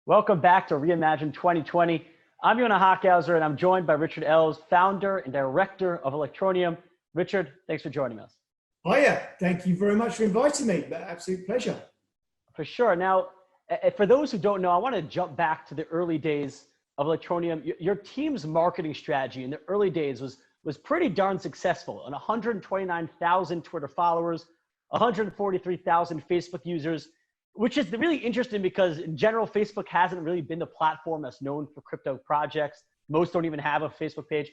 Welcome back to Reimagine 2020. I'm Yonah Hochhauser, and I'm joined by Richard Ells, founder and director of Electroneum. Richard, thanks for joining us. Hiya, thank you very much for inviting me. Absolute pleasure. For sure. Now, for those who don't know, I want to jump back to the early days of Electroneum. Your team's marketing strategy in the early days was pretty darn successful. On 129,000 Twitter followers, 143,000 Facebook users, which is really interesting because in general, Facebook hasn't really been the platform that's known for crypto projects. Most don't even have a Facebook page.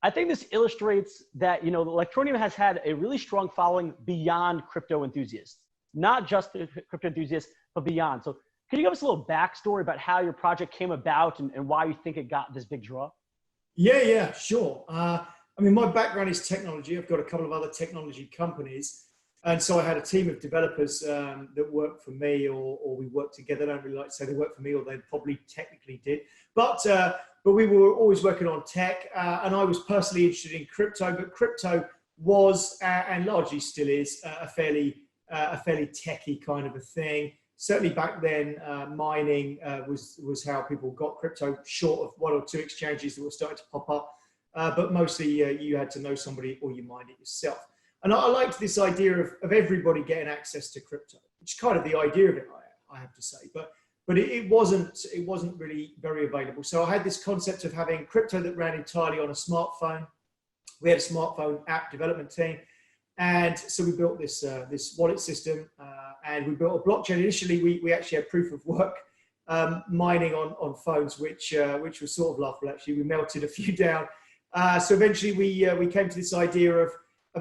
I think this illustrates that, Electroneum has had a really strong following beyond crypto enthusiasts, not just the crypto enthusiasts, but beyond. So can you give us a little backstory about how your project came about and why you think it got this big draw? Yeah, sure. My background is technology. I've got a couple of other technology companies. And so I had a team of developers that worked for me, or we worked together. I don't really like to say they worked for me, or they probably technically did. But we were always working on tech, and I was personally interested in crypto. But crypto was, and largely still is, a fairly techie kind of a thing. Certainly back then, mining was how people got crypto, short of one or two exchanges that were starting to pop up. But mostly you had to know somebody, or you mined it yourself. And I liked this idea of everybody getting access to crypto, which is kind of the idea of it, I have to say. But it wasn't really very available. So I had this concept of having crypto that ran entirely on a smartphone. We had a smartphone app development team, and so we built this wallet system, and we built a blockchain. Initially, we actually had proof of work mining on phones, which was sort of laughable. Actually, we melted a few down. So eventually, we came to this idea of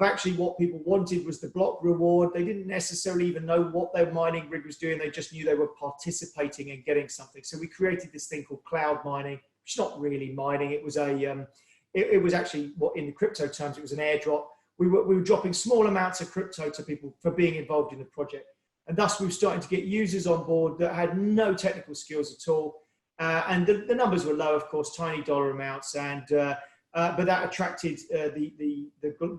actually what people wanted was the block reward. They didn't necessarily even know what their mining rig was doing. They just knew they were participating and getting something. So we created this thing called cloud mining, which is not really mining. It was it was actually what in the crypto terms, it was an airdrop. We were dropping small amounts of crypto to people for being involved in the project. And thus we were starting to get users on board that had no technical skills at all. And the numbers were low, of course, tiny dollar amounts. But that attracted the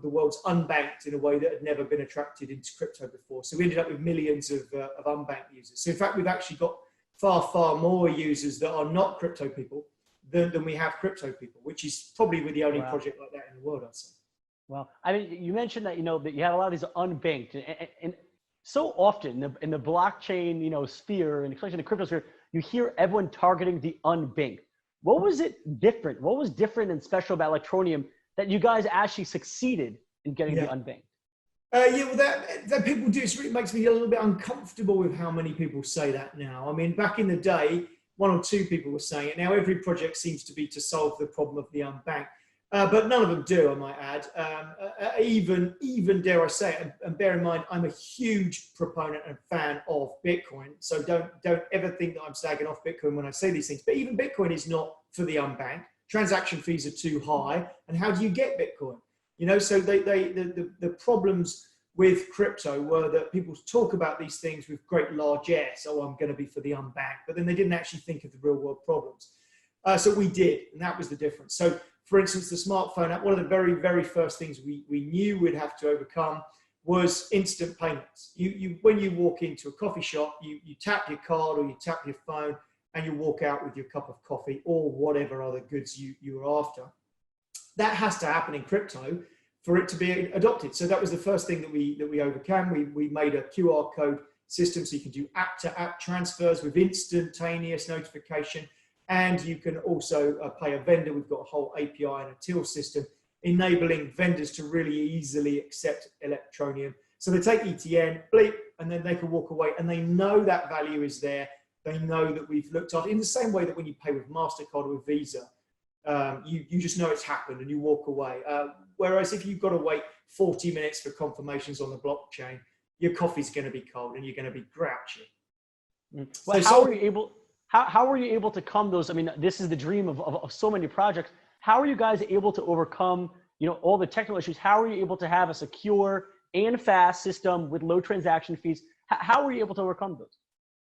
world's unbanked in a way that had never been attracted into crypto before. So we ended up with millions of unbanked users. So in fact, we've actually got far more users that are not crypto people than we have crypto people, which is probably the only project like that in the world, I'd say. Well, I mean, you mentioned that, that you had a lot of these unbanked, and so often in the blockchain, sphere, and especially in the crypto sphere, you hear everyone targeting the unbanked. What was it different? What was different and special about Electroneum that you guys actually succeeded in getting the unbanked? Well, that people do, it makes me a little bit uncomfortable with how many people say that now. I mean, back in the day, one or two people were saying it. Now every project seems to be to solve the problem of the unbanked. But none of them do, I might add. Even dare I say it, and bear in mind, I'm a huge proponent and fan of Bitcoin. So don't ever think that I'm slagging off Bitcoin when I say these things. But even Bitcoin is not for the unbanked. Transaction fees are too high. And how do you get Bitcoin? So the problems with crypto were that people talk about these things with great largesse. Oh, I'm going to be for the unbanked. But then they didn't actually think of the real world problems. So we did, and that was the difference. So for instance, the smartphone app, one of the very, very first things we knew we'd have to overcome was instant payments. When you walk into a coffee shop, you tap your card or you tap your phone and you walk out with your cup of coffee or whatever other goods you are after. That has to happen in crypto for it to be adopted. So that was the first thing that we overcame. We made a QR code system so you can do app-to-app transfers with instantaneous notification. And you can also pay a vendor. We've got a whole API and a till system enabling vendors to really easily accept Electroneum. So they take ETN, bleep, and then they can walk away and they know that value is there. They know that we've looked at it in the same way that when you pay with MasterCard or Visa, you just know it's happened and you walk away. Whereas if you've got to wait 40 minutes for confirmations on the blockchain, your coffee's going to be cold and you're going to be grouchy. Well, how were you able to come those? I mean, this is the dream of so many projects. How are you guys able to overcome, all the technical issues? How are you able to have a secure and fast system with low transaction fees? How were you able to overcome those?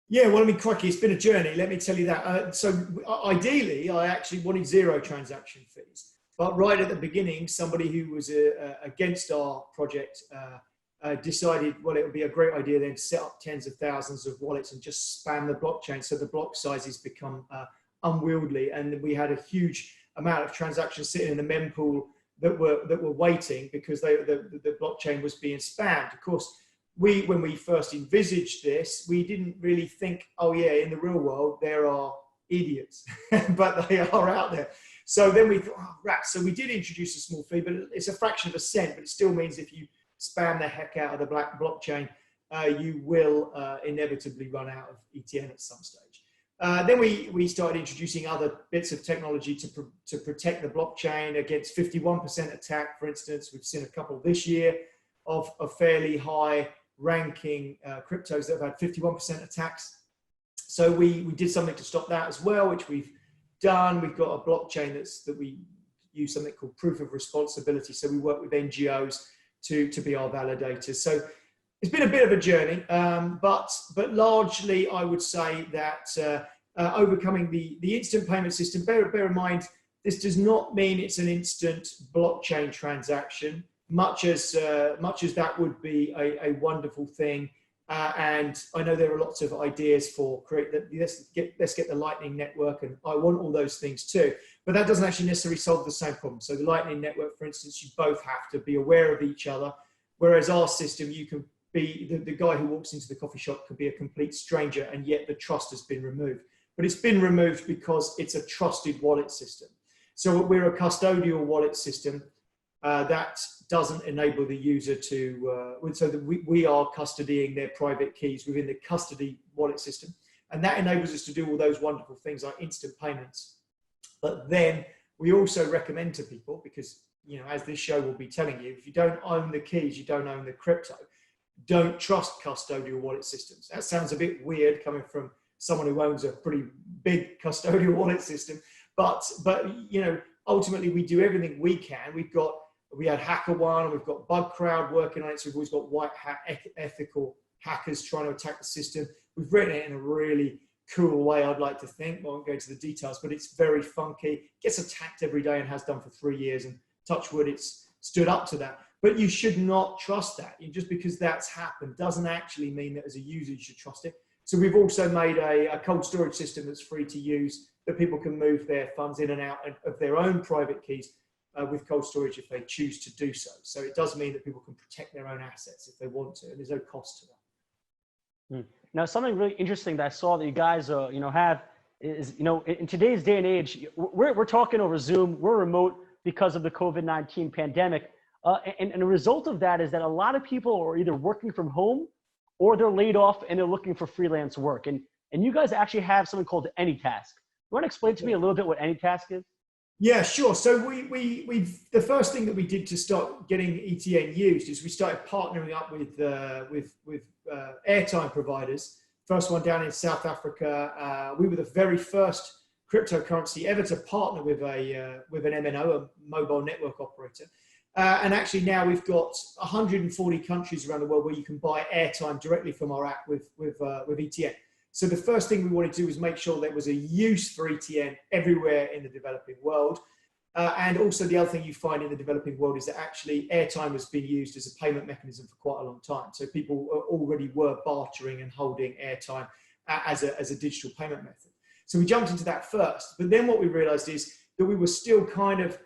Yeah, well, I mean, crikey, it's been a journey. Let me tell you that. So ideally, I actually wanted zero transaction fees. But right at the beginning, somebody who was against our project decided, well, it would be a great idea then to set up tens of thousands of wallets and just spam the blockchain so the block sizes become unwieldy. And we had a huge amount of transactions sitting in the mempool that were waiting because the blockchain was being spammed. Of course, when we first envisaged this, we didn't really think, oh yeah, in the real world, there are idiots, but they are out there. So then we thought, oh, rats. So we did introduce a small fee, but it's a fraction of a cent, but it still means if you spam the heck out of the black blockchain, you will inevitably run out of ETN at some stage. Then we started introducing other bits of technology to protect the blockchain against 51% attack, for instance. We've seen a couple this year of fairly high ranking cryptos that have had 51% attacks. So we did something to stop that as well, which we've done. We've got a blockchain that we use something called proof of responsibility. So we work with NGOs to be our validators. So it's been a bit of a journey, but largely I would say that overcoming the instant payment system, bear in mind, this does not mean it's an instant blockchain transaction, much as that would be a wonderful thing. And I know there are lots of ideas for let's get the Lightning Network, and I want all those things too. But that doesn't actually necessarily solve the same problem. So the Lightning Network, for instance, you both have to be aware of each other, whereas our system, you can be the guy who walks into the coffee shop can be a complete stranger, and yet the trust has been removed. But it's been removed because it's a trusted wallet system. So we're a custodial wallet system that doesn't enable the user to, so that we are custodying their private keys within the custody wallet system. And that enables us to do all those wonderful things like instant payments. But then we also recommend to people, because, you know, as this show will be telling you, if you don't own the keys, you don't own the crypto. Don't trust custodial wallet systems. That sounds a bit weird coming from someone who owns a pretty big custodial wallet system. But you know, ultimately we do everything we can. We had HackerOne, and we've got BugCrowd working on it. So we've always got white hat ethical hackers trying to attack the system. We've written it in a really cool way, I'd like to think. I won't go into the details, but it's very funky. Gets attacked every day and has done for 3 years. And touch wood, it's stood up to that. But you should not trust that. Just because that's happened doesn't actually mean that as a user you should trust it. So we've also made a cold storage system that's free to use, that people can move their funds in and out of their own private keys with cold storage if they choose to do so. So it does mean that people can protect their own assets if they want to, and there's no cost to that. Now, something really interesting that I saw that you guys have is, in today's day and age, we're talking over Zoom, we're remote because of the COVID-19 pandemic. And a result of that is that a lot of people are either working from home or they're laid off and they're looking for freelance work. And you guys actually have something called AnyTask. You want to explain to me a little bit what AnyTask is? Yeah, sure. So the first thing that we did to start getting ETN used is we started partnering up with airtime providers. First one down in South Africa. We were the very first cryptocurrency ever to partner with an MNO, a mobile network operator. And actually now we've got 140 countries around the world where you can buy airtime directly from our app with ETN. So the first thing we wanted to do was make sure there was a use for ETN everywhere in the developing world. And also the other thing you find in the developing world is that actually airtime has been used as a payment mechanism for quite a long time. So people already were bartering and holding airtime as a digital payment method. So we jumped into that first. But then what we realized is that we were still kind of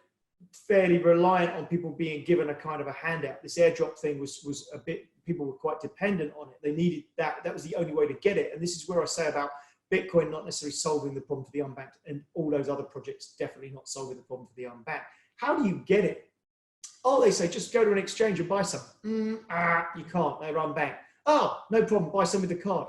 fairly reliant on people being given a kind of a handout. This airdrop thing was a bit, people were quite dependent on it. They needed that. That was the only way to get it. And this is where I say about Bitcoin not necessarily solving the problem for the unbanked, and all those other projects definitely not solving the problem for the unbanked. How do you get it? Oh, they say, just go to an exchange and buy some. You can't, they're unbanked. Oh, no problem, buy some with the card.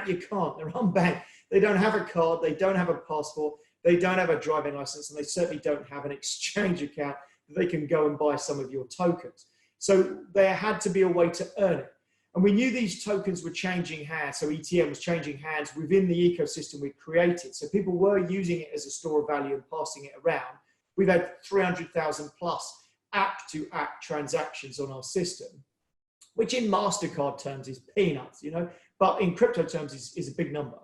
You can't, they're unbanked. They don't have a card, they don't have a passport, they don't have a driving license, and they certainly don't have an exchange account that they can go and buy some of your tokens. So there had to be a way to earn it. And we knew these tokens were changing hands. So ETN was changing hands within the ecosystem we created. So people were using it as a store of value and passing it around. We've had 300,000 plus app-to-app transactions on our system, which in MasterCard terms is peanuts, but in crypto terms is a big number.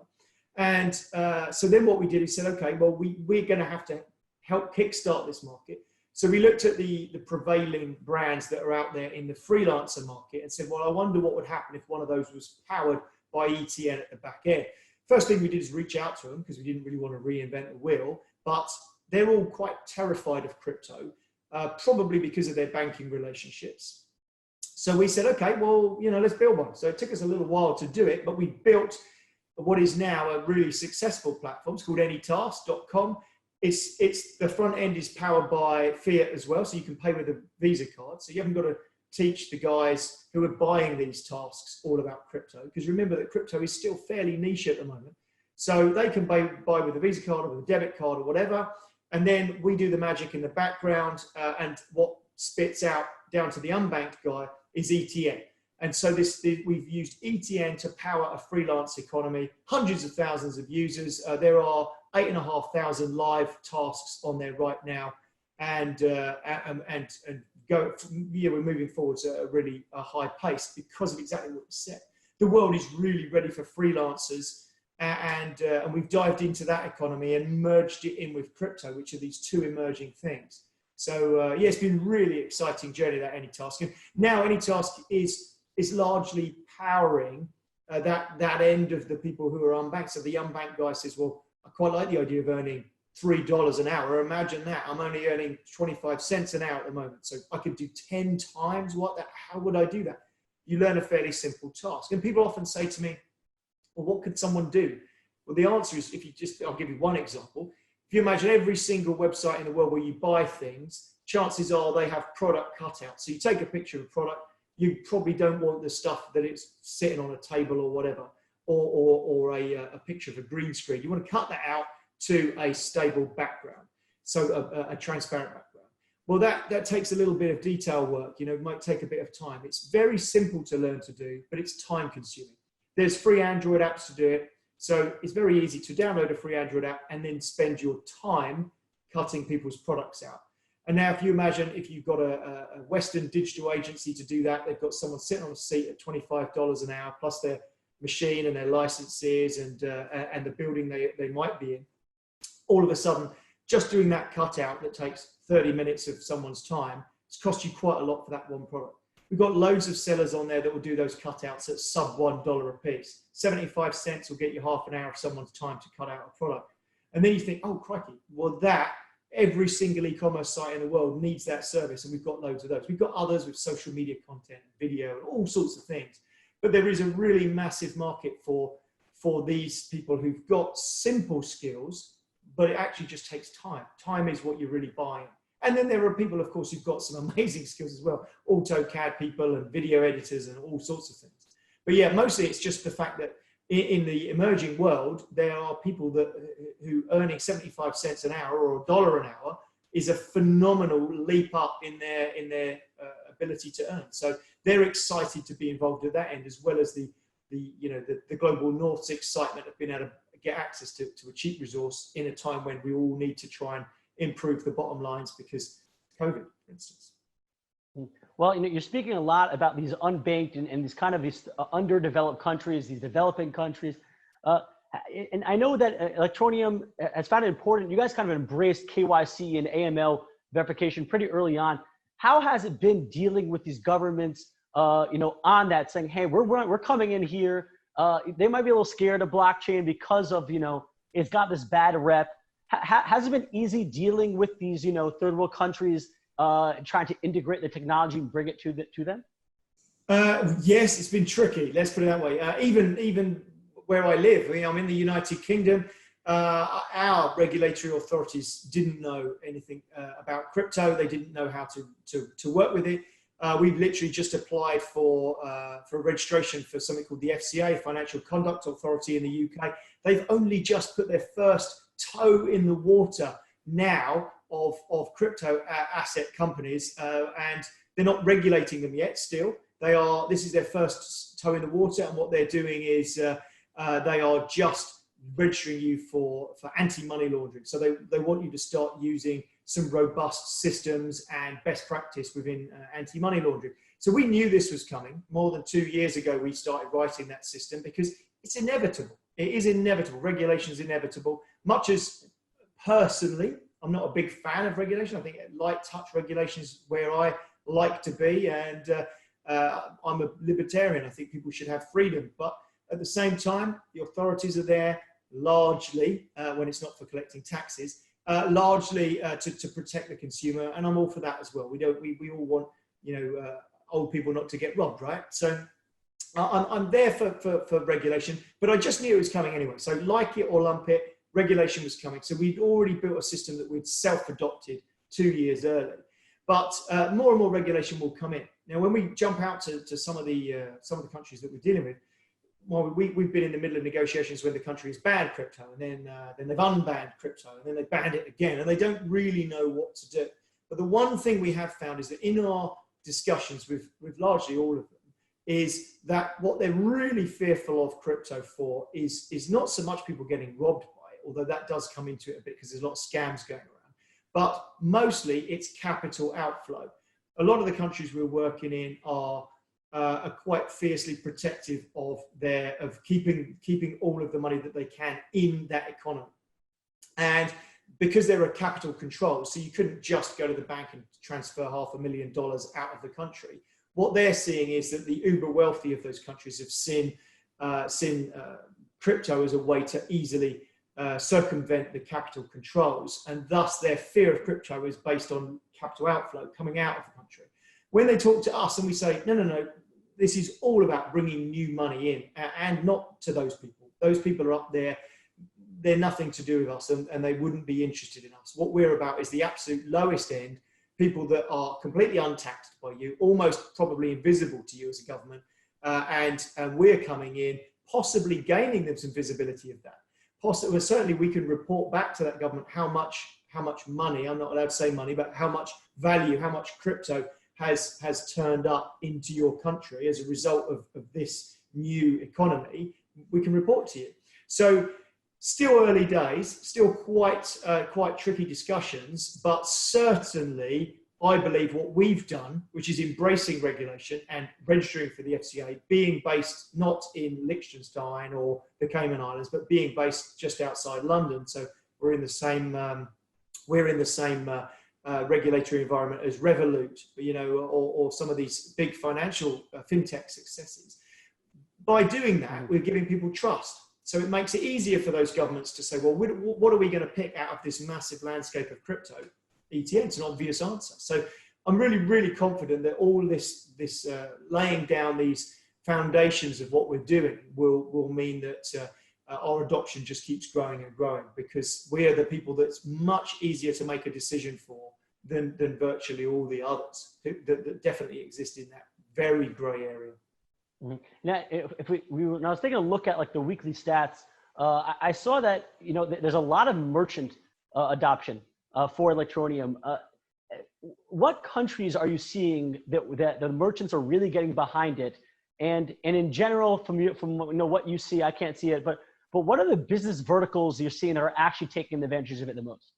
And so then what we did is said, okay, well, we're going to have to help kickstart this market. So we looked at the prevailing brands that are out there in the freelancer market and said, well, I wonder what would happen if one of those was powered by ETN at the back end. First thing we did is reach out to them because we didn't really want to reinvent the wheel, but they're all quite terrified of crypto, probably because of their banking relationships. So we said, okay, well, let's build one. So it took us a little while to do it, but we built what is now a really successful platform. It's called AnyTask.com. It's the front end is powered by fiat as well, so you can pay with a Visa card. So you haven't got to teach the guys who are buying these tasks all about crypto, because remember that crypto is still fairly niche at the moment. So they can buy with a Visa card or with a debit card or whatever, and then we do the magic in the background, and what spits out down to the unbanked guy is ETN. And so we've used ETN to power a freelance economy, hundreds of thousands of users. There are 8,500 live tasks on there right now, and we're moving forward at a really high pace because of exactly what you said. The world is really ready for freelancers, and we've dived into that economy and merged it in with crypto, which are these two emerging things. So yeah, it's been a really exciting journey, that AnyTask. And now AnyTask is largely powering that end of the people who are unbanked. So the unbanked guy says, well, I quite like the idea of earning $3 an hour. Imagine that. I'm only earning 25 cents an hour at the moment. So I could do 10 times what that. How would I do that? You learn a fairly simple task. And people often say to me, well, what could someone do? Well, the answer is, I'll give you one example. If you imagine every single website in the world where you buy things, chances are they have product cutouts. So you take a picture of a product, you probably don't want the stuff that it's sitting on a table or whatever, or a picture of a green screen. You want to cut that out to a stable background, so a transparent background. Well, that takes a little bit of detail work. It might take a bit of time. It's very simple to learn to do, but it's time consuming. There's free Android apps to do it. So it's very easy to download a free Android app and then spend your time cutting people's products out. And now if you imagine if you've got a Western digital agency to do that, they've got someone sitting on a seat at $25 an hour, plus their machine and their licenses and the building they might be in. All of a sudden, just doing that cutout that takes 30 minutes of someone's time, it's cost you quite a lot for that one product. We've got loads of sellers on there that will do those cutouts at sub $1 a piece. 75 cents will get you half an hour of someone's time to cut out a product. And then you think, oh, crikey, well, every single e-commerce site in the world needs that service, and we've got loads of those. We've got others with social media content, video, and all sorts of things. But there is a really massive market for these people who've got simple skills, but it actually just takes time. Time is what you're really buying. And then there are people, of course, who've got some amazing skills as well. AutoCAD people and video editors and all sorts of things. But yeah, mostly it's just the fact that in the emerging world, there are people who earning 75 cents an hour or $1 an hour is a phenomenal leap up in their ability to earn. So they're excited to be involved at that end, as well as the global North's excitement of being able to get access to a cheap resource in a time when we all need to try and improve the bottom lines because COVID, for instance. Well, you're speaking a lot about these unbanked and these underdeveloped countries, these developing countries. And I know that Electroneum has found it important. You guys kind of embraced KYC and AML verification pretty early on. How has it been dealing with these governments, on that, saying, hey, we're coming in here. They might be a little scared of blockchain because of, it's got this bad rep. Has it been easy dealing with these, third world countries, trying to integrate the technology and bring it to them? Yes, it's been tricky. Let's put it that way. Even where I live, I'm in the United Kingdom. Our regulatory authorities didn't know anything about crypto. They didn't know how to work with it. We've literally just applied for registration for something called the FCA, Financial Conduct Authority in the UK. They've only just put their first toe in the water now of crypto asset companies, and they're not regulating them yet still. This is their first toe in the water, and what they're doing is they are just registering you for anti-money laundering. So they want you to start using some robust systems and best practice within anti-money laundering. So we knew this was coming. More than 2 years ago, we started writing that system because it's inevitable. It is inevitable. Regulation is inevitable. Much as personally, I'm not a big fan of regulation. I think light touch regulation is where I like to be, and I'm a libertarian. I think people should have freedom, but at the same time, the authorities are there largely, when it's not for collecting taxes, largely to protect the consumer, and I'm all for that as well. We all want, old people not to get robbed, right? So I'm there for regulation, but I just knew it was coming anyway. So like it or lump it, regulation was coming. So we'd already built a system that we'd self-adopted 2 years early, but more and more regulation will come in. Now, when we jump out to some of the countries that we're dealing with, well, we've been in the middle of negotiations when the country has banned crypto, and then they've unbanned crypto, and then they banned it again, and they don't really know what to do. But the one thing we have found is that in our discussions with largely all of them, is that what they're really fearful of crypto for is not so much people getting robbed by it, although that does come into it a bit because there's a lot of scams going around, but mostly it's capital outflow. A lot of the countries we're working in are quite fiercely protective of keeping all of the money that they can in that economy. And because there are capital controls, so you couldn't just go to the bank and transfer $500,000 out of the country. What they're seeing is that the uber wealthy of those countries have seen crypto as a way to easily circumvent the capital controls, and thus their fear of crypto is based on capital outflow coming out of the country. When they talk to us and we say, no, this is all about bringing new money in, and not to those people. Those people are up there. They're nothing to do with us, and they wouldn't be interested in us. What we're about is the absolute lowest end, people that are completely untaxed by you, almost probably invisible to you as a government, and we're coming in, possibly gaining them some visibility of that. Possibly, certainly we can report back to that government how much money, I'm not allowed to say money, but how much value, how much crypto has turned up into your country as a result of this new economy. We can report to you. So still early days, still quite tricky discussions, but certainly I believe what we've done, which is embracing regulation and registering for the FCA, being based not in Liechtenstein or the Cayman Islands, but being based just outside London. So we're in the same regulatory environment as Revolut, or some of these big financial fintech successes. By doing that, we're giving people trust. So it makes it easier for those governments to say, well, what are we going to pick out of this massive landscape of crypto? ETN, it's an obvious answer. So I'm really, really confident that all this laying down these foundations of what we're doing will mean that our adoption just keeps growing and growing, because we are the people that's much easier to make a decision for than virtually all the others that definitely exist in that very gray area. Mm-hmm. Now, when I was taking a look at like the weekly stats, I saw that there's a lot of merchant adoption for Electroneum. What countries are you seeing that the merchants are really getting behind it? And in general, from what you see, I can't see it, but what are the business verticals you're seeing that are actually taking advantage of it the most?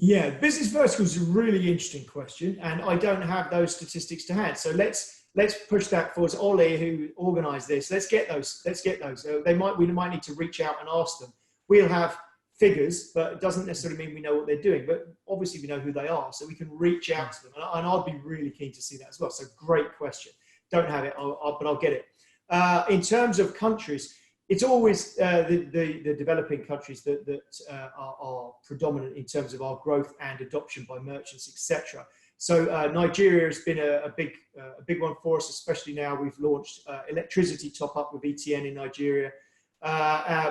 Yeah, business verticals is a really interesting question, and I don't have those statistics to hand. So let's push that forward. Ollie, who organised this, let's get those. We might need to reach out and ask them. We'll have figures, but it doesn't necessarily mean we know what they're doing. But obviously we know who they are, so we can reach out to them. And I'd be really keen to see that as well. So great question. Don't have it, but I'll get it. In terms of countries, it's always the developing countries that are predominant in terms of our growth and adoption by merchants, etc. So Nigeria has been a big one for us, especially now we've launched electricity top up with ETN in Nigeria.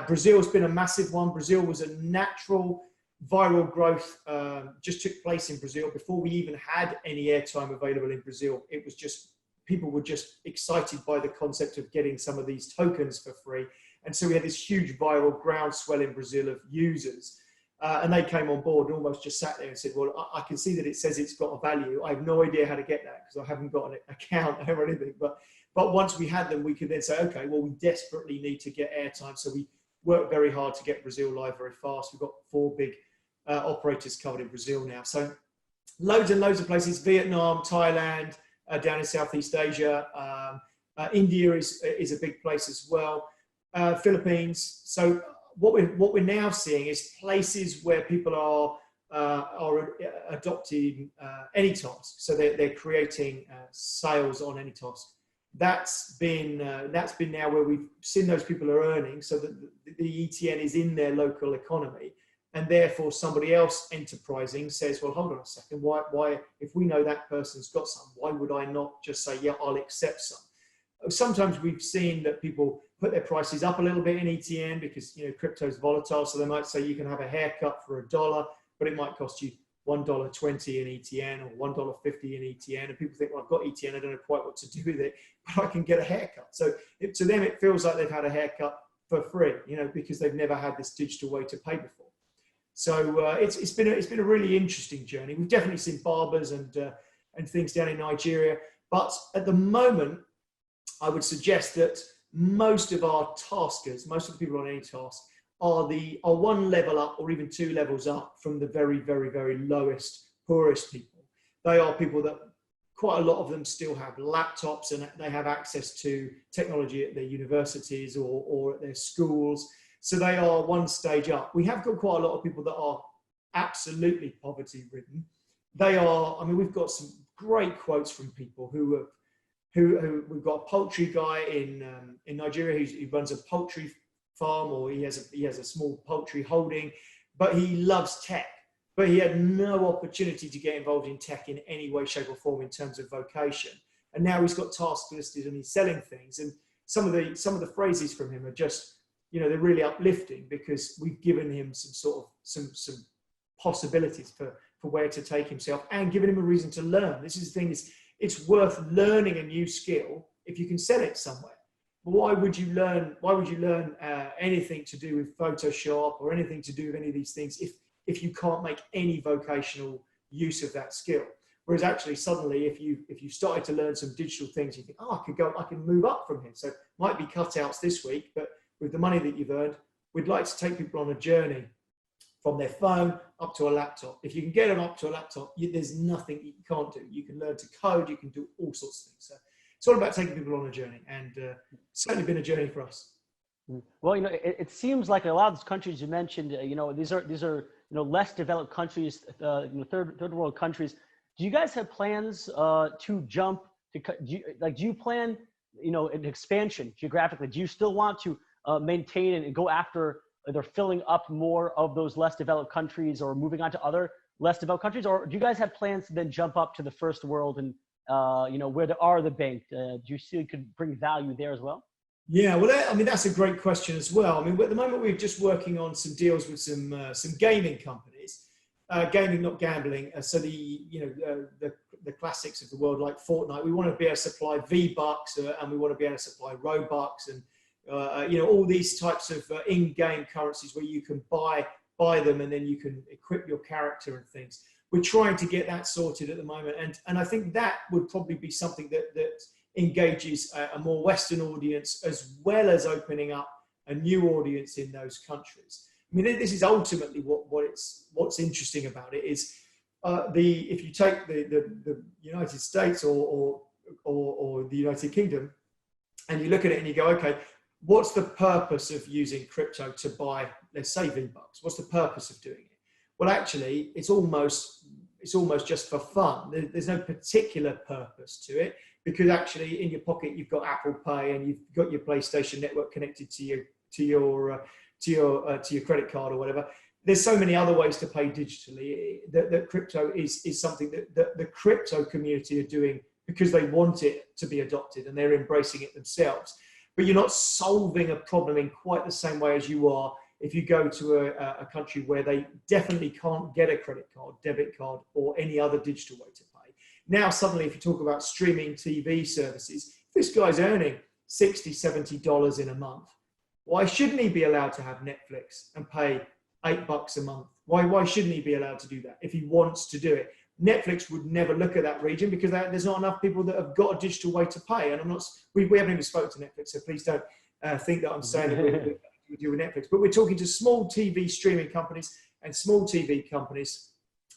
Brazil's been a massive one. Brazil was a natural viral growth, just took place in Brazil before we even had any airtime available in Brazil. It was just, people were just excited by the concept of getting some of these tokens for free. And so we had this huge viral groundswell in Brazil of users. And they came on board and almost just sat there and said, well, I can see that it says it's got a value. I have no idea how to get that because I haven't got an account or anything. But once we had them, we could then say, okay, well, we desperately need to get airtime. So we worked very hard to get Brazil live very fast. We've got 4 big operators covered in Brazil now. So loads and loads of places, Vietnam, Thailand, down in Southeast Asia. India is a big place as well. Philippines. So what we're now seeing is places where people are adopting AnyTask. So they're creating sales on AnyTask. That's been now where we've seen those people are earning, so that the ETN is in their local economy, and therefore somebody else enterprising says, well, hold on a second, why if we know that person's got some, why would I not just say, yeah, I'll accept some? Sometimes we've seen that people put their prices up a little bit in ETN because, you know, crypto's volatile, so they might say you can have a haircut for $1, but it might cost you $1.20 in ETN or $1.50 in ETN, and people think, well, I've got ETN, I don't know quite what to do with it, but I can get a haircut. So to them, it feels like they've had a haircut for free, you know, because they've never had this digital way to pay before. So it's been a really interesting journey. We've definitely seen barbers and things down in Nigeria, but at the moment, I would suggest that most of our taskers, most of the people on AnyTask, are one level up or even two levels up from the very, very, very lowest, poorest people. They are people that quite a lot of them still have laptops and they have access to technology at their universities or at their schools. So they are one stage up. We have got quite a lot of people that are absolutely poverty ridden. They are, I mean, we've got some great quotes from people who we've got a poultry guy in Nigeria who runs a poultry farm, or he has a small poultry holding, but he loves tech, but he had no opportunity to get involved in tech in any way, shape or form in terms of vocation. And now he's got tasks listed and he's selling things. And some of the phrases from him are just, you know, they're really uplifting because we've given him some possibilities for where to take himself and given him a reason to learn. This is the thing, it's worth learning a new skill if you can sell it somewhere. But why would you learn anything to do with Photoshop or anything to do with any of these things if you can't make any vocational use of that skill? Whereas actually suddenly if you started to learn some digital things, you think, oh, I can move up from here. So it might be cutouts this week, but with the money that you've earned, we'd like to take people on a journey from their phone up to a laptop. If you can get them up to a laptop, there's nothing you can't do. You can learn to code, you can do all sorts of things. So it's all about taking people on a journey, and certainly been a journey for us. Well, you know, it seems like a lot of these countries you mentioned, you know, these are you know, less developed countries, you know, third world countries. Do you guys have plans to jump? Do you plan, you know, an expansion geographically? Do you still want to maintain and go after either filling up more of those less developed countries or moving on to other less developed countries, or do you guys have plans to then jump up to the first world and you know, where there are the banked? Do you see it could bring value there as well? Yeah, well, I mean, that's a great question as well. I mean, at the moment, we're just working on some deals with some gaming companies, gaming, not gambling. So the classics of the world, like Fortnite, we want to be able to supply V-Bucks and we want to be able to supply Robux and you know, all these types of in-game currencies where you can buy them and then you can equip your character and things. We're trying to get that sorted at the moment, and I think that would probably be something that engages a more Western audience, as well as opening up a new audience in those countries. I mean, this is ultimately what's interesting about it is if you take the United States or the United Kingdom, and you look at it and you go, okay, what's the purpose of using crypto to buy, let's say, V-Bucks? What's the purpose of doing it? Well, actually, it's almost just for fun. There's no particular purpose to it, because actually in your pocket you've got Apple Pay and you've got your PlayStation network connected to your credit card or whatever. There's so many other ways to pay digitally that crypto is something that the crypto community are doing because they want it to be adopted and they're embracing it themselves. But you're not solving a problem in quite the same way as you are if you go to a country where they definitely can't get a credit card, debit card, or any other digital way to pay. Now, suddenly, if you talk about streaming TV services, this guy's earning $60, $70 in a month. Why shouldn't he be allowed to have Netflix and pay $8 a month? Why shouldn't he be allowed to do that if he wants to do it? Netflix would never look at that region because there's not enough people that have got a digital way to pay. And we haven't even spoken to Netflix, so please don't think that I'm saying that we do with Netflix. But we're talking to small TV streaming companies and small TV companies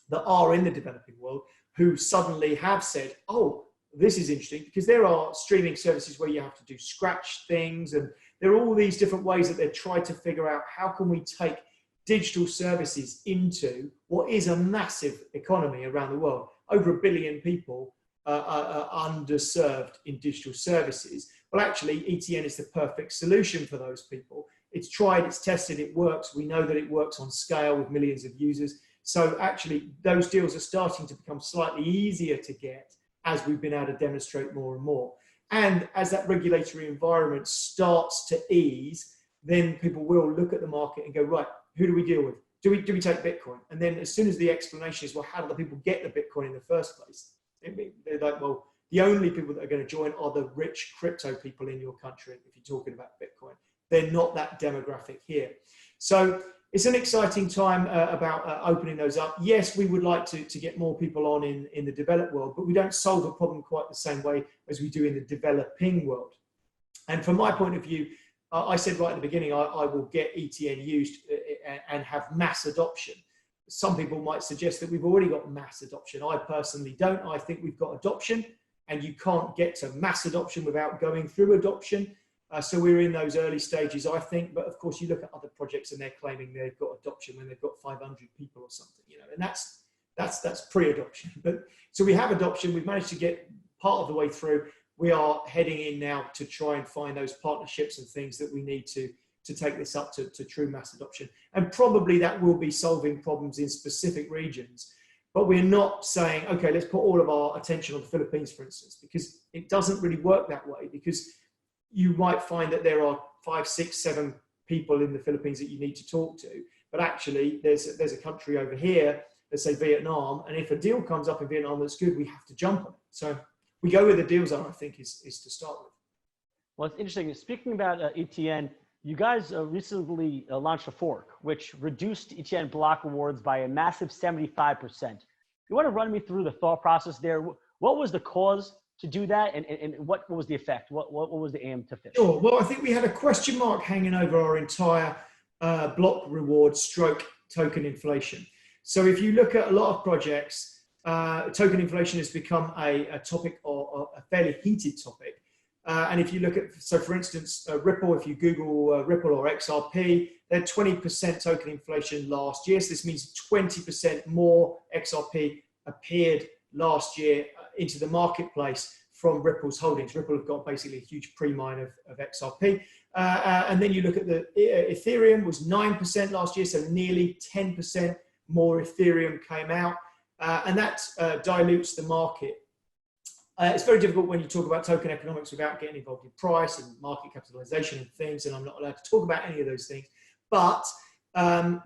that are in the developing world who suddenly have said, oh, this is interesting, because there are streaming services where you have to do scratch things, and there are all these different ways that they're trying to figure out how can we take digital services into what is a massive economy around the world. Over 1 billion people are underserved in digital services. Well, actually, ETN is the perfect solution for those people. It's tried, it's tested, it works. We know that it works on scale with millions of users. So actually, those deals are starting to become slightly easier to get as we've been able to demonstrate more and more. And as that regulatory environment starts to ease, then people will look at the market and go, right, who do we deal with? Do we take Bitcoin? And then as soon as the explanation is, well, how do the people get the Bitcoin in the first place? They're like, well, the only people that are going to join are the rich crypto people in your country, if you're talking about Bitcoin. They're not that demographic here. So it's an exciting time about opening those up. Yes, we would like to get more people on in the developed world, but we don't solve a problem quite the same way as we do in the developing world. And from my point of view, I said right at the beginning, I will get ETN used and have mass adoption. Some people might suggest that we've already got mass adoption. I personally don't. I think we've got adoption, and you can't get to mass adoption without going through adoption. So we're in those early stages, I think. But of course, you look at other projects and they're claiming they've got adoption when they've got 500 people or something, you know, and that's pre-adoption. But so we have adoption. We've managed to get part of the way through. We are heading in now to try and find those partnerships and things that we need to take this up to true mass adoption. And probably that will be solving problems in specific regions. But we're not saying, okay, let's put all of our attention on the Philippines, for instance, because it doesn't really work that way. Because you might find that there are 5, 6, 7 people in the Philippines that you need to talk to. But actually, there's a country over here, let's say Vietnam, and if a deal comes up in Vietnam that's good, we have to jump on it. So we go where the deals are, I think, is to start with. Well, it's interesting. Speaking about ETN, you guys recently launched a fork, which reduced ETN block rewards by a massive 75%. You want to run me through the thought process there? What was the cause to do that, and what was the effect? What was the aim to fix? Sure. Well, I think we had a question mark hanging over our entire block reward stroke token inflation. So if you look at a lot of projects, token inflation has become a topic, or a fairly heated topic. And if you look at, so for instance, Ripple, if you Google Ripple or XRP, they had 20% token inflation last year. So this means 20% more XRP appeared last year into the marketplace from Ripple's holdings. Ripple have got basically a huge pre-mine of XRP. And then you look at the Ethereum was 9% last year, so nearly 10% more Ethereum came out. And that dilutes the market. It's very difficult when you talk about token economics without getting involved in price and market capitalization and things, and I'm not allowed to talk about any of those things. But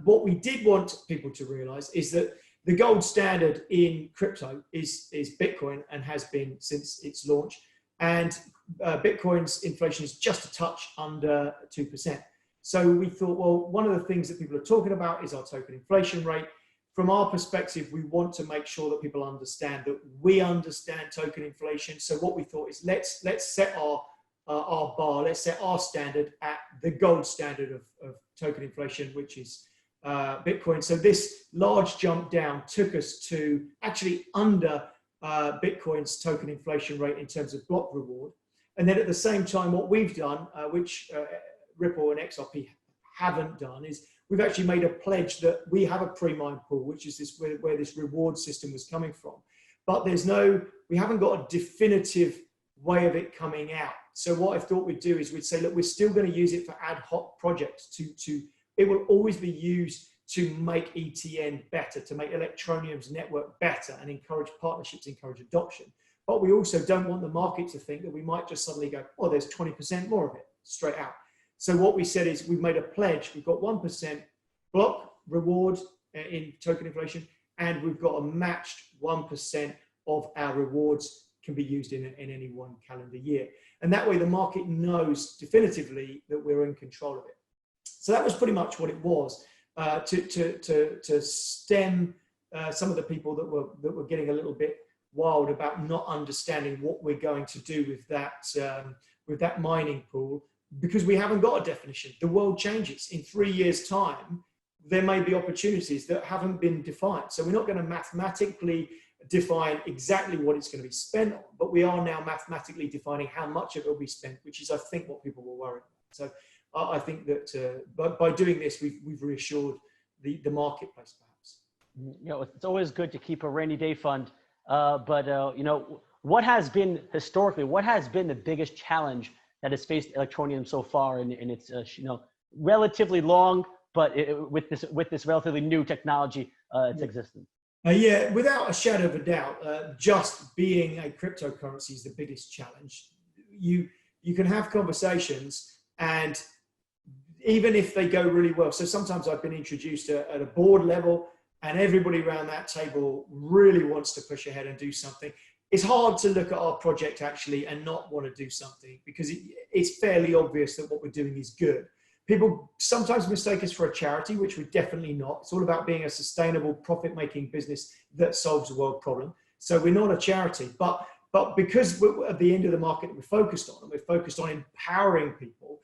what we did want people to realize is that the gold standard in crypto is Bitcoin, and has been since its launch. And Bitcoin's inflation is just a touch under 2%. So we thought, well, one of the things that people are talking about is our token inflation rate. From our perspective, we want to make sure that people understand that we understand token inflation. So what we thought is let's set our bar, let's set our standard at the gold standard of token inflation, which is Bitcoin. So this large jump down took us to actually under Bitcoin's token inflation rate in terms of block reward. And then at the same time, what we've done, which Ripple and XRP haven't done, is we've actually made a pledge that we have a pre-mine pool, which is this where this reward system was coming from. But we haven't got a definitive way of it coming out. So what I thought we'd do is we'd say, look, we're still going to use it for ad hoc projects. It will always be used to make ETN better, to make Electroneum's network better, and encourage partnerships, encourage adoption. But we also don't want the market to think that we might just suddenly go, oh, there's 20% more of it straight out. So what we said is we've made a pledge. We've got 1% block reward in token inflation, and we've got a matched 1% of our rewards can be used in any one calendar year. And that way the market knows definitively that we're in control of it. So that was pretty much what it was, to stem some of the people that were getting a little bit wild about not understanding what we're going to do with that mining pool. Because we haven't got a definition. The world changes. In 3 years' time, there may be opportunities that haven't been defined. So we're not going to mathematically define exactly what it's going to be spent on, but we are now mathematically defining how much of it will be spent, which is, I think, what people were worried about. So I think that by doing this, we've reassured the marketplace, perhaps. It's always good to keep a rainy day fund. But what has been historically, what has been the biggest challenge that has faced Electroneum so far in its, relatively long, but with this relatively new technology, its existence? Yeah, without a shadow of a doubt, just being a cryptocurrency is the biggest challenge. You can have conversations, and even if they go really well, so sometimes I've been introduced at a board level, and everybody around that table really wants to push ahead and do something. It's hard to look at our project actually and not want to do something, because it's fairly obvious that what we're doing is good. People sometimes mistake us for a charity, which we're definitely not. It's all about being a sustainable, profit-making business that solves a world problem. So we're not a charity, but because we're at the end of the market that we're focused on, and we're focused on empowering people,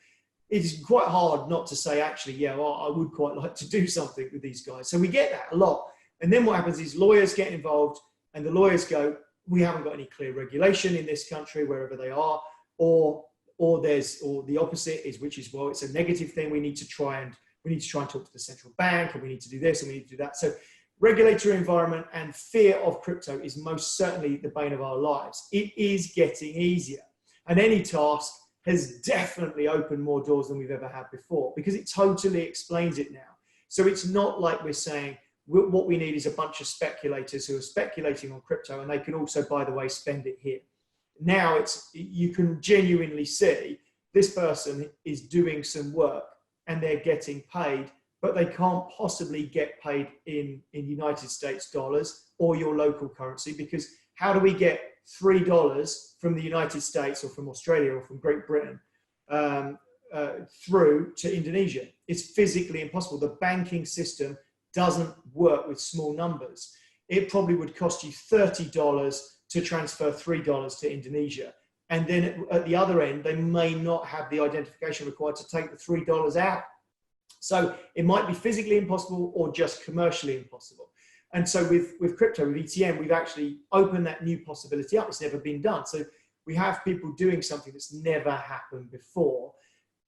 it's quite hard not to say, actually, yeah, well, I would quite like to do something with these guys. So we get that a lot. And then what happens is lawyers get involved, and the lawyers go, we haven't got any clear regulation in this country, wherever they are, or the opposite is, which is, well, it's a negative thing. We need to try and talk to the central bank, and we need to do this and we need to do that. So regulatory environment and fear of crypto is most certainly the bane of our lives. It is getting easier, and AnyTask has definitely opened more doors than we've ever had before, because it totally explains it now. So it's not like we're saying what we need is a bunch of speculators who are speculating on crypto, and they can also, by the way, spend it here. Now you can genuinely see this person is doing some work and they're getting paid, but they can't possibly get paid in United States dollars or your local currency, because how do we get $3 from the United States or from Australia or from Great Britain through to Indonesia? It's physically impossible. The banking system doesn't work with small numbers. It probably would cost you $30 to transfer $3 to Indonesia. And then at the other end, they may not have the identification required to take the $3 out. So it might be physically impossible or just commercially impossible. And so with crypto, with ETN, we've actually opened that new possibility up. It's never been done. So we have people doing something that's never happened before.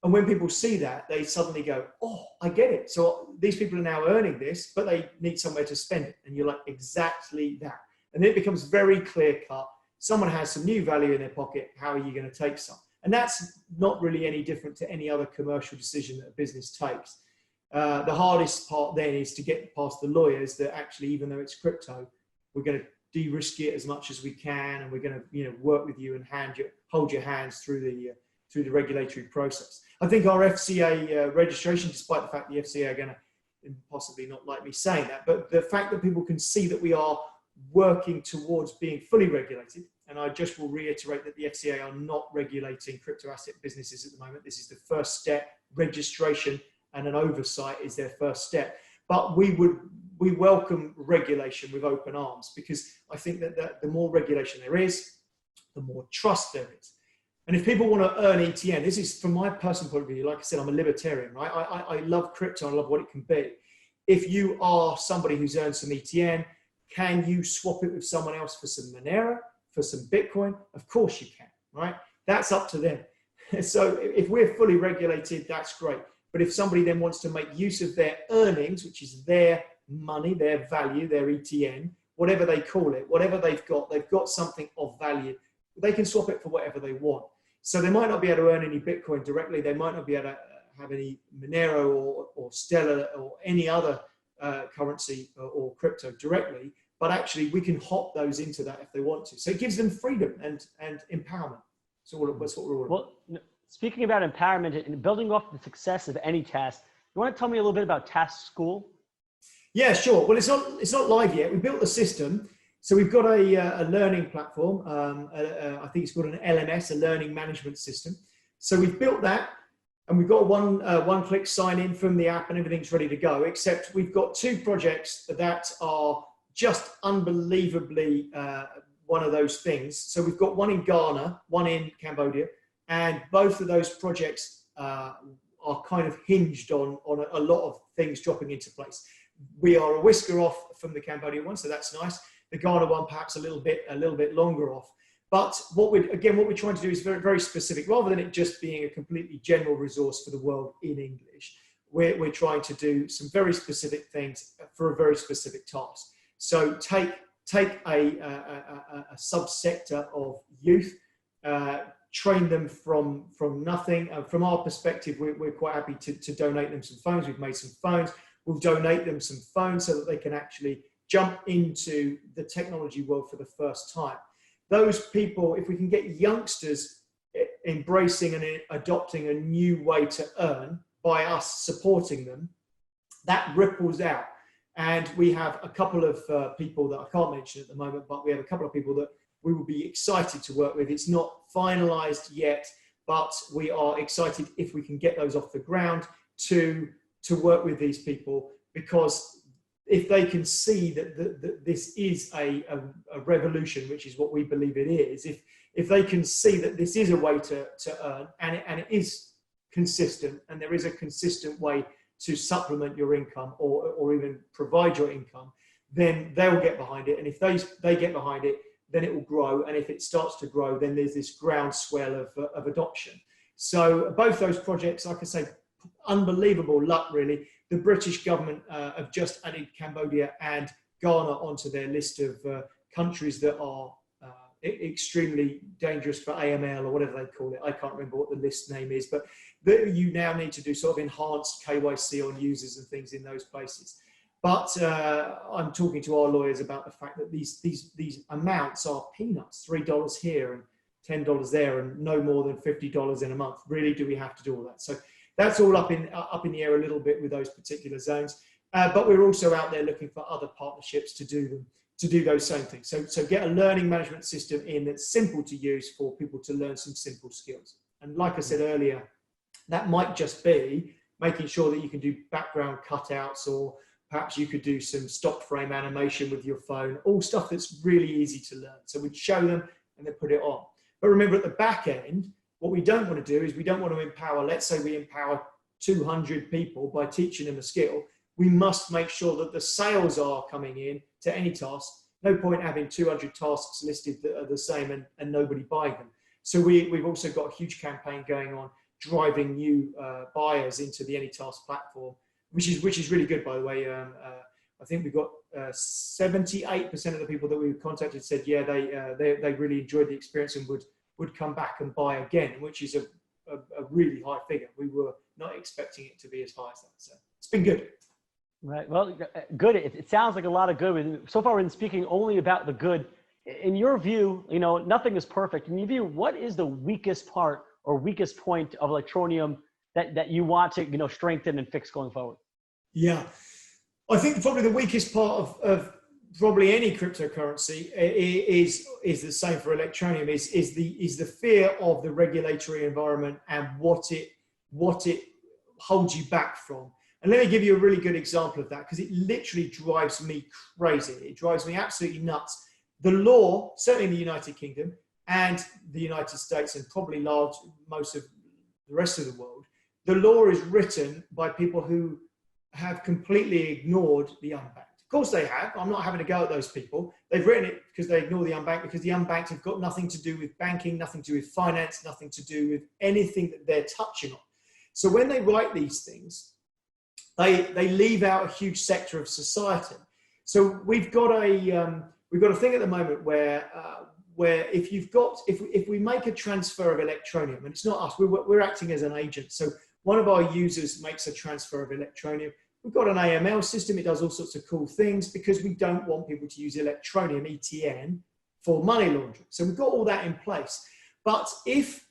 And when people see that, they suddenly go, oh, I get it. So these people are now earning this, but they need somewhere to spend it. And you're like, exactly that. And then it becomes very clear cut. Someone has some new value in their pocket. How are you going to take some? And that's not really any different to any other commercial decision that a business takes. The hardest part then is to get past the lawyers that actually, even though it's crypto, we're going to de-risk it as much as we can, and we're going to work with you and hold your hands through the regulatory process. I think our FCA registration, despite the fact the FCA are going to possibly not like me saying that, but the fact that people can see that we are working towards being fully regulated, and I just will reiterate that the FCA are not regulating crypto asset businesses at the moment. This is the first step. Registration and an oversight is their first step. But we welcome regulation with open arms, because I think that the more regulation there is, the more trust there is. And if people want to earn ETN, this is from my personal point of view. Like I said, I'm a libertarian, right? I love crypto. I love what it can be. If you are somebody who's earned some ETN, can you swap it with someone else for some Monero, for some Bitcoin? Of course you can, right? That's up to them. So if we're fully regulated, that's great. But if somebody then wants to make use of their earnings, which is their money, their value, their ETN, whatever they call it, whatever they've got something of value, they can swap it for whatever they want. So they might not be able to earn any Bitcoin directly. They might not be able to have any Monero or Stellar or any other currency or crypto directly, but actually we can hop those into that if they want to. So it gives them freedom and empowerment. So that's what we're all about. Well, speaking about empowerment and building off the success of AnyTask, you want to tell me a little bit about Task School? Yeah, sure. Well, it's not live yet. We built the system. So we've got a learning platform. I think it's called an LMS, a learning management system. So we've built that, and we've got one-click sign in from the app, and everything's ready to go, except we've got two projects that are just unbelievably one of those things. So we've got one in Ghana, one in Cambodia, and both of those projects are kind of hinged on a lot of things dropping into place. We are a whisker off from the Cambodia one, so that's nice. The Ghana one perhaps a little bit longer off. But what we're trying to do is very, very specific, rather than it just being a completely general resource for the world in English. we're trying to do some very specific things for a very specific task. So take a subsector of youth, train them from nothing. From our perspective, we're quite happy to donate them some phones. We've made some phones. We'll donate them some phones so that they can actually jump into the technology world for the first time. Those people, if we can get youngsters embracing and adopting a new way to earn by us supporting them, that ripples out. And we have a couple of people that I can't mention at the moment, but we have a couple of people that we will be excited to work with. It's not finalized yet, but we are excited if we can get those off the ground to work with these people, because if they can see that this is a revolution, which is what we believe it is, if they can see that this is a way to earn, and it is consistent, and there is a consistent way to supplement your income or even provide your income, then they'll get behind it. And if they get behind it, then it will grow. And if it starts to grow, then there's this groundswell of adoption. So both those projects, like I say, unbelievable luck, really. The British government have just added Cambodia and Ghana onto their list of countries that are extremely dangerous for AML or whatever they call it. I can't remember what the list name is, but you now need to do sort of enhanced KYC on users and things in those places. But I'm talking to our lawyers about the fact that these amounts are peanuts, $3 here and $10 there, and no more than $50 in a month. Really, do we have to do all that? So that's all up in the air a little bit with those particular zones. But we're also out there looking for other partnerships to do those same things. So get a learning management system in that's simple to use for people to learn some simple skills. And like I said earlier, that might just be making sure that you can do background cutouts, or perhaps you could do some stock frame animation with your phone, all stuff that's really easy to learn. So we'd show them and then put it on. But remember, at the back end, what we don't want to do is we don't want to empower, let's say we empower 200 people by teaching them a skill. We must make sure that the sales are coming in to AnyTask. No point having 200 tasks listed that are the same and nobody buying them. So we've also got a huge campaign going on, driving new buyers into the AnyTask platform, which is really good, by the way. I think we've got 78% of the people that we contacted said, yeah, they really enjoyed the experience and would come back and buy again, which is a really high figure. We were not expecting it to be as high as that. So it's been good. Right. Well, good. It sounds like a lot of good. So far, we've been speaking only about the good. In your view, nothing is perfect. In your view, what is the weakest part or weakest point of Electroneum that you want to strengthen and fix going forward? Yeah, I think probably the weakest part of probably any cryptocurrency is the same for Electroneum. Is the fear of the regulatory environment and what it holds you back from. And let me give you a really good example of that, because it literally drives me crazy. It drives me absolutely nuts. The law, certainly in the United Kingdom and the United States, and probably most of the rest of the world, the law is written by people who have completely ignored the unbanked. Of course they have. I'm not having to go at those people. They've written it because they ignore the unbanked, because the unbanked have got nothing to do with banking, nothing to do with finance, nothing to do with anything that they're touching on. So when they write these things, they leave out a huge sector of society. So we've got a thing at the moment where if we make a transfer of Electroneum, and it's not us, we're acting as an agent. So one of our users makes a transfer of Electroneum. We've got an AML system. It does all sorts of cool things because we don't want people to use Electroneum, ETN, for money laundering. So we've got all that in place. But if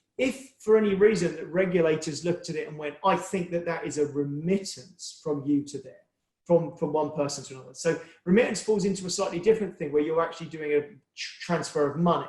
for any reason that regulators looked at it and went, I think that is a remittance from you to there, from one person to another. So remittance falls into a slightly different thing where you're actually doing a transfer of money.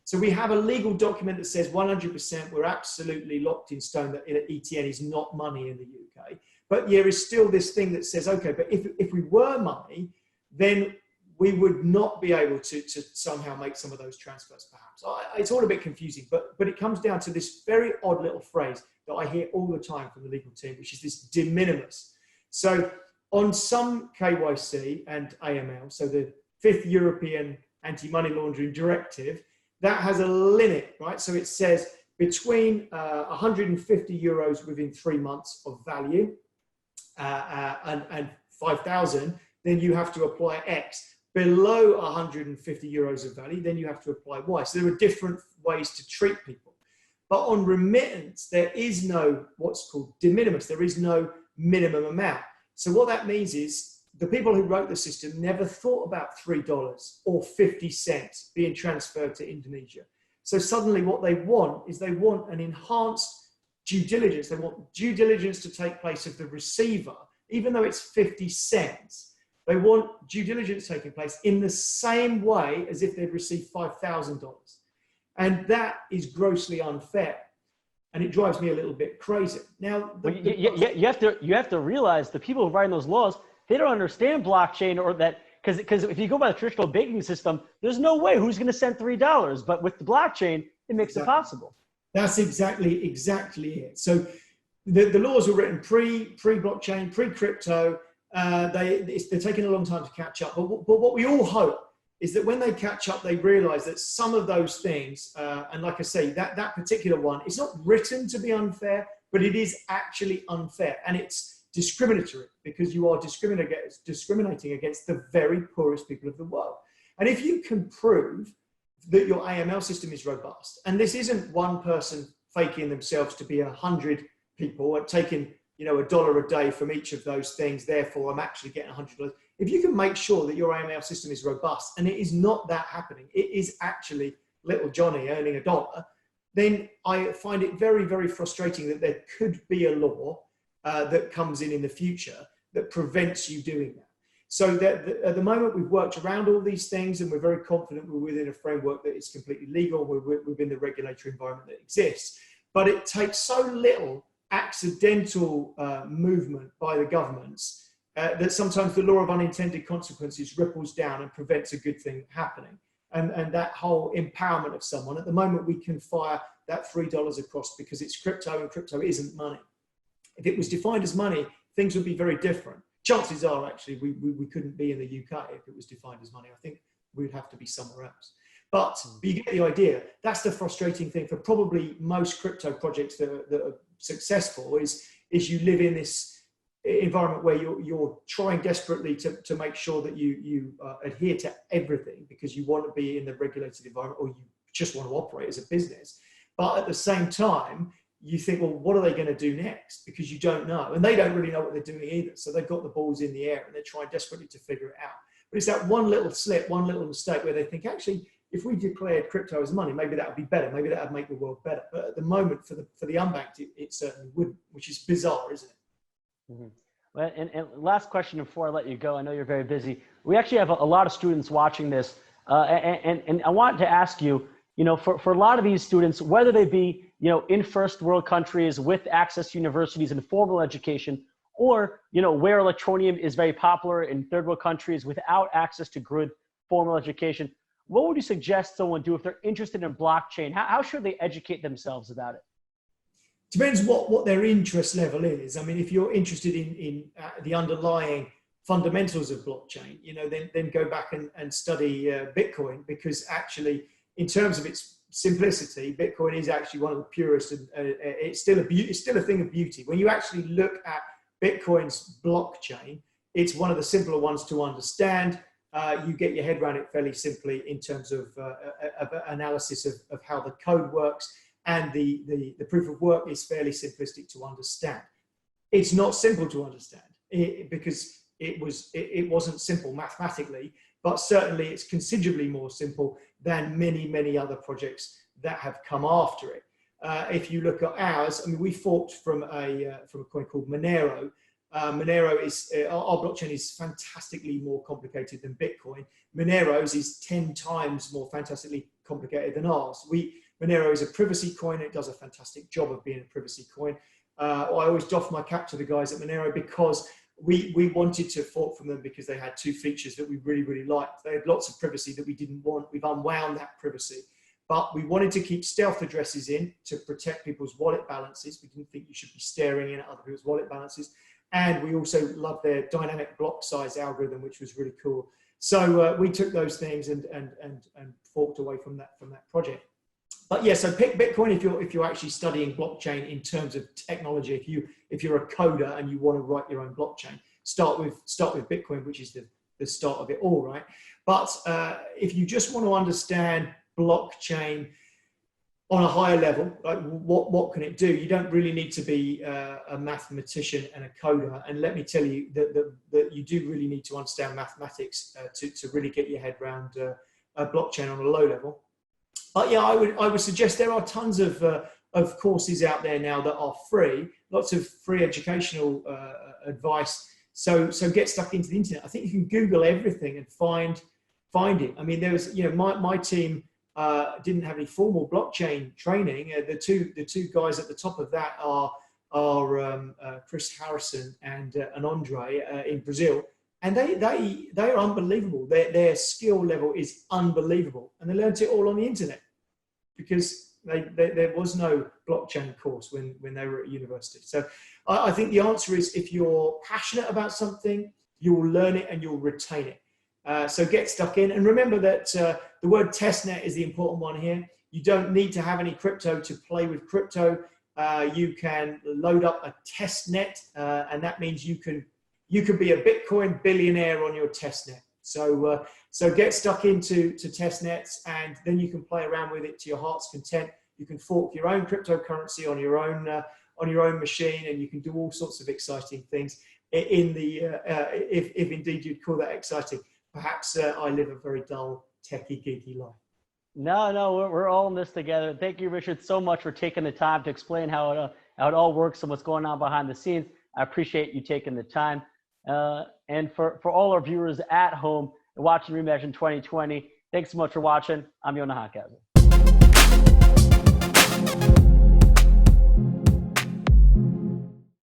So we have a legal document that says 100% we're absolutely locked in stone that ETN is not money in the UK. But there is still this thing that says, okay, but if we were money, then we would not be able to somehow make some of those transfers, perhaps. It's all a bit confusing, but it comes down to this very odd little phrase that I hear all the time from the legal team, which is this de minimis. So on some KYC and AML, so the 5th European Anti-Money Laundering Directive, that has a limit, right? So it says between 150 euros within 3 months of value and 5,000, then you have to apply X. Below 150 euros of value, then you have to apply Y. So there are different ways to treat people. But on remittance, there is no what's called de minimis. There is no minimum amount. So what that means is the people who wrote the system never thought about $3 or 50 cents being transferred to Indonesia. So suddenly what they want is they want an enhanced due diligence. They want due diligence to take place of the receiver, even though it's 50 cents. They want due diligence taking place in the same way as if they'd received $5,000. And that is grossly unfair. And it drives me a little bit crazy. Now, you have to realize the people who write those laws, they don't understand blockchain, or that, because if you go by the traditional banking system, there's no way who's going to send $3. But with the blockchain, it makes it possible. That's exactly it. So the laws were written pre-blockchain, pre-crypto. They're taking a long time to catch up. But what we all hope is that when they catch up, they realize that some of those things, and like I say, that particular one, it's not written to be unfair, but it is actually unfair. And it's discriminatory because you are discriminating against the very poorest people of the world. And if you can prove that your AML system is robust, and this isn't one person faking themselves to be 100 people and taking $1 a day from each of those things, therefore I'm actually getting $100. If you can make sure that your AML system is robust, and it is not that happening, it is actually little Johnny earning $1, then I find it very, very frustrating that there could be a law that comes in the future that prevents you doing that. So that at the moment we've worked around all these things, and we're very confident we're within a framework that is completely legal, we're within the regulatory environment that exists. But it takes so little accidental movement by the governments that sometimes the law of unintended consequences ripples down and prevents a good thing happening. And that whole empowerment of someone, at the moment we can fire that $3 across because it's crypto, and crypto isn't money. If it was defined as money, things would be very different. Chances are actually we couldn't be in the UK if it was defined as money. I think we'd have to be somewhere else. But you get the idea. That's the frustrating thing for probably most crypto projects that are successful is you live in this environment where you're trying desperately to make sure that you adhere to everything because you want to be in the regulated environment, or you just want to operate as a business. But at the same time, you think, well, what are they going to do next? Because you don't know. And they don't really know what they're doing either. So they've got the balls in the air and they're trying desperately to figure it out. But it's that one little slip, one little mistake where they think, actually, if we declared crypto as money, maybe that would be better. Maybe that would make the world better. But at the moment, for the unbanked, it certainly wouldn't, which is bizarre, isn't it? Mm-hmm. Well, and last question before I let you go. I know you're very busy. We actually have a lot of students watching this. And I wanted to ask you, for a lot of these students, whether they be, in first world countries with access to universities and formal education, or, where Electroneum is very popular in third world countries without access to good formal education, what would you suggest someone do if they're interested in blockchain? How should they educate themselves about it? Depends what their interest level is. I mean, if you're interested in the underlying fundamentals of blockchain, then go back and study Bitcoin, because actually, in terms of its simplicity, Bitcoin is actually one of the purest, and it's still a thing of beauty. When you actually look at Bitcoin's blockchain, it's one of the simpler ones to understand. You get your head around it fairly simply in terms of analysis of how the code works, and the proof of work is fairly simplistic to understand. It's not simple to understand because it wasn't simple mathematically, but certainly it's considerably more simple than many other projects that have come after it. If you look at ours, I mean, we forked from a coin called Monero. Monero is, our blockchain is fantastically more complicated than Bitcoin. Monero's is 10 times more fantastically complicated than ours. Monero is a privacy coin. It does a fantastic job of being a privacy coin. I always doff my cap to the guys at Monero because we wanted to fork from them because they had two features that we really liked. They had lots of privacy that we didn't want. We've unwound that privacy. But we wanted to keep stealth addresses in to protect people's wallet balances. We didn't think you should be staring in at other people's wallet balances. And we also loved their dynamic block size algorithm, which was really cool. So we took those things and forked away from that project. But yeah, so pick Bitcoin if you're actually studying blockchain in terms of technology. If you're a coder and you want to write your own blockchain, start with Bitcoin, which is the start of it all, right? But if you just want to understand blockchain on a higher level, like what can it do? You don't really need to be a mathematician and a coder. And let me tell you that you do really need to understand mathematics to really get your head around a blockchain on a low level. But yeah, I would suggest there are tons of courses out there now that are free, lots of free educational advice. So get stuck into the internet. I think you can Google everything and find it. I mean, there was, my team didn't have any formal blockchain training. The two guys at the top of that are Chris Harrison and Andre in Brazil, and they are unbelievable. Their skill level is unbelievable, and they learned it all on the internet because there was no blockchain course when they were at university. So I think the answer is, if you're passionate about something, you'll learn it and you'll retain it. So get stuck in, and remember that the word testnet is the important one here. You don't need to have any crypto to play with crypto. You can load up a testnet, and that means you can be a Bitcoin billionaire on your testnet. So get stuck into testnets, and then you can play around with it to your heart's content. You can fork your own cryptocurrency on your own machine, and you can do all sorts of exciting things. If indeed you'd call that exciting. Perhaps I live a very dull, techie, geeky life. No, we're all in this together. Thank you, Richard, so much for taking the time to explain how it all works and what's going on behind the scenes. I appreciate you taking the time. And for all our viewers at home watching Reimagine 2020, thanks so much for watching. I'm Yonah Hochhauser.